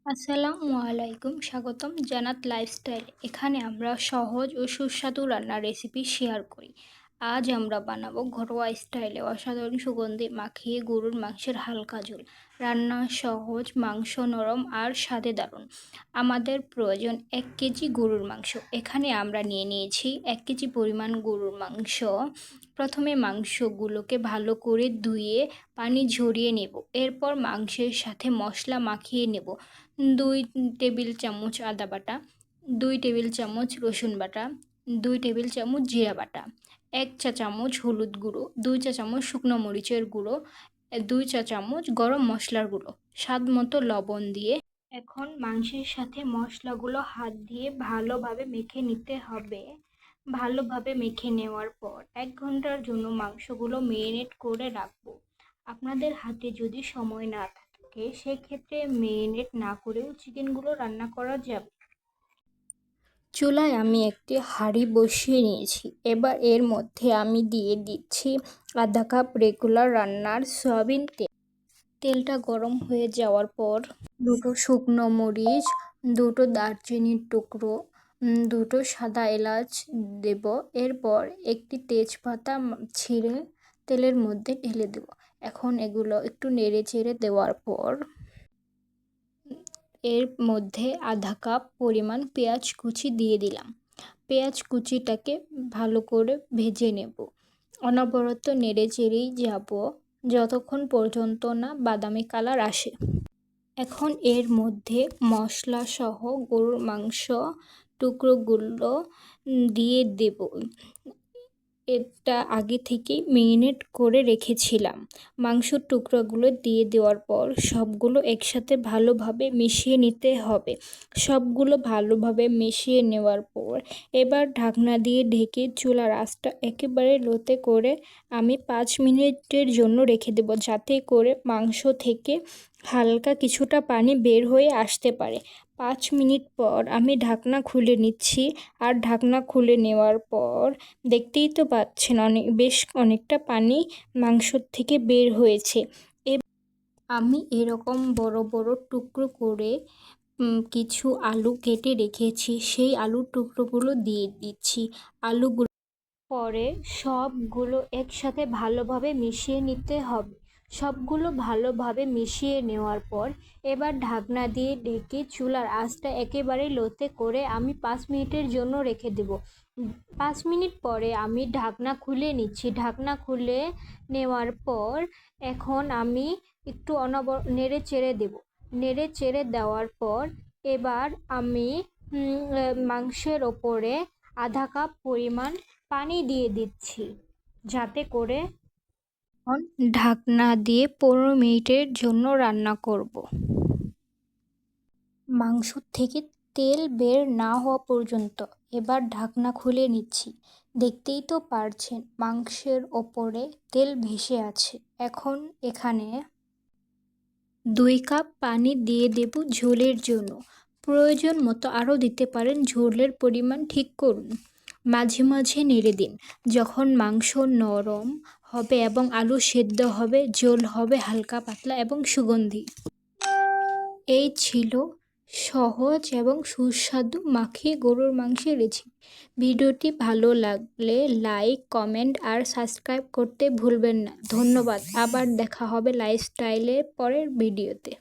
আসসালামু আলাইকুম, স্বাগতম জানাত লাইফস্টাইল। এখানে আমরা সহজ ও সুস্বাদু রান্নার রেসিপি শেয়ার করি। আজ আমরা বানাবো ঘরোয়া স্টাইলে অসাধারণ সুগন্ধি মাখিয়ে গরুর মাংসের হালকা ঝোল। রান্না সহজ, মাংস নরম আর স্বাদে দারুণ। আমাদের প্রয়োজন 1 কেজি গরুর মাংস। এখানে আমরা নিয়ে নিয়েছি 1 কেজি পরিমাণ গরুর মাংস। প্রথমে মাংসগুলোকে ভালো করে ধুয়ে পানি ঝরিয়ে নেব। এরপর মাংসের সাথে মশলা মাখিয়ে নেব। 2 টেবিল চামচ আদা বাটা, 2 টেবিল চামচ রসুন বাটা, 2 টেবিল চামচ জিরা বাটা, 1 চা চামচ হলুদ গুঁড়ো, 2 চা চামচ শুকনো মরিচের গুঁড়ো, 2 চা চামচ গরম মশলার গুঁড়ো, স্বাদ মতো লবণ দিয়ে এখন মাংসের সাথে মশলাগুলো হাত দিয়ে ভালোভাবে মেখে নিতে হবে। ভালোভাবে মেখে নেওয়ার পর 1 ঘন্টার জন্য মাংসগুলো মেরিনেট করে রাখবো। আপনাদের হাতে যদি সময় না থাকে সেক্ষেত্রে মেরিনেট না করেও চিকেনগুলো রান্না করা যাবে। চুলায় আমি একটি হাঁড়ি বসিয়ে নিয়েছি। এবার এর মধ্যে আমি দিয়ে দিচ্ছি আধা কাপ রেগুলার রান্নার সয়াবিন তেল। তেলটা গরম হয়ে যাওয়ার পর 2টো শুকনো মরিচ, 2টো দারচিনির টুকরো, 2টো সাদা এলাচ দেব। এরপর একটি তেজপাতা ছিঁড়ে তেলের মধ্যে ঢেলে দেব। এখন এগুলো একটু নেড়ে চেড়ে দেওয়ার পর এর মধ্যে আধা কাপ পরিমাণ পেঁয়াজ কুচি দিয়ে দিলাম। পেঁয়াজ কুচিটাকে ভালো করে ভেজে নেব। অনবরত নেড়ে চেড়েই যাব যতক্ষণ পর্যন্ত না বাদামি কালার আসে। এখন এর মধ্যে মশলা সহ গরুর মাংস টুকরোগুলো দিয়ে দেব। এটা আগে থেকেই মেরিনেট করে রেখেছিলাম। মাংসর টুকরোগুলো দিয়ে দেওয়ার পর সবগুলো একসাথে ভালোভাবে মিশিয়ে নিতে হবে। সবগুলো ভালোভাবে মিশিয়ে নেওয়ার পর এবার ঢাকনা দিয়ে ঢেকে চুলার আঁচটা একেবারে লোতে করে আমি 5 মিনিটের জন্য রেখে দেব, যাতে করে মাংস থেকে হালকা কিছুটা পানি বের হয়ে আসতে পারে। 5 মিনিট পর আমি ঢাকনা খুলে নিচ্ছি। আর ঢাকনা খুলে নেওয়ার পর দেখতেই তো পাচ্ছেন অনেকটা পানি মাংসর থেকে বের হয়েছে। আমি এরকম বড় বড় টুকরো করে কিছু আলু কেটে রেখেছি, সেই আলুর টুকরোগুলো দিয়ে দিচ্ছি। আলুগুলো পরে সবগুলো একসাথে ভালোভাবে মিশিয়ে নিতে হবে। সবগুলো ভালোভাবে মিশিয়ে নেওয়ার পর এবার ঢাকনা দিয়ে ঢেকে চুলার আঁচটা একেবারে লোতে করে আমি 5 মিনিটের জন্য রেখে দেব। 5 মিনিট পরে আমি ঢাকনা খুলে নিচ্ছি। ঢাকনা খুলে নেওয়ার পর এখন আমি একটু নেড়ে চেড়ে দেব। নেড়ে চেড়ে দেওয়ার পর এবার আমি মাংসের ওপরে আধা কাপ পরিমাণ পানি দিয়ে দিচ্ছি, যাতে করে ঢাকনা দিয়ে 15 মিনিটের জন্য রান্না করব। মাংস থেকে তেল বের না হওয়া পর্যন্ত এবার ঢাকনা খুলে নিচ্ছি। দেখতেই তো পারছেন মাংসের ওপরে তেল ভেসে আছে। এখন এখানে 2 কাপ পানি দিয়ে দেব ঝোলের জন্য। প্রয়োজন মতো আরও দিতে পারেন, ঝোলের পরিমাণ ঠিক করুন। মাঝে মাঝে নেড়ে দিন। যখন মাংস নরম হবে এবং আলু সেদ্ধ হবে, ঝোল হবে হালকা পাতলা এবং সুগন্ধি। এই ছিল সহজ এবং সুস্বাদু মাখিয়ে গরুর মাংসের রেসিপি। ভিডিওটি ভালো লাগলে লাইক, কমেন্ট আর সাবস্ক্রাইব করতে ভুলবেন না। ধন্যবাদ। আবার দেখা হবে লাইফস্টাইলের পরের ভিডিওতে।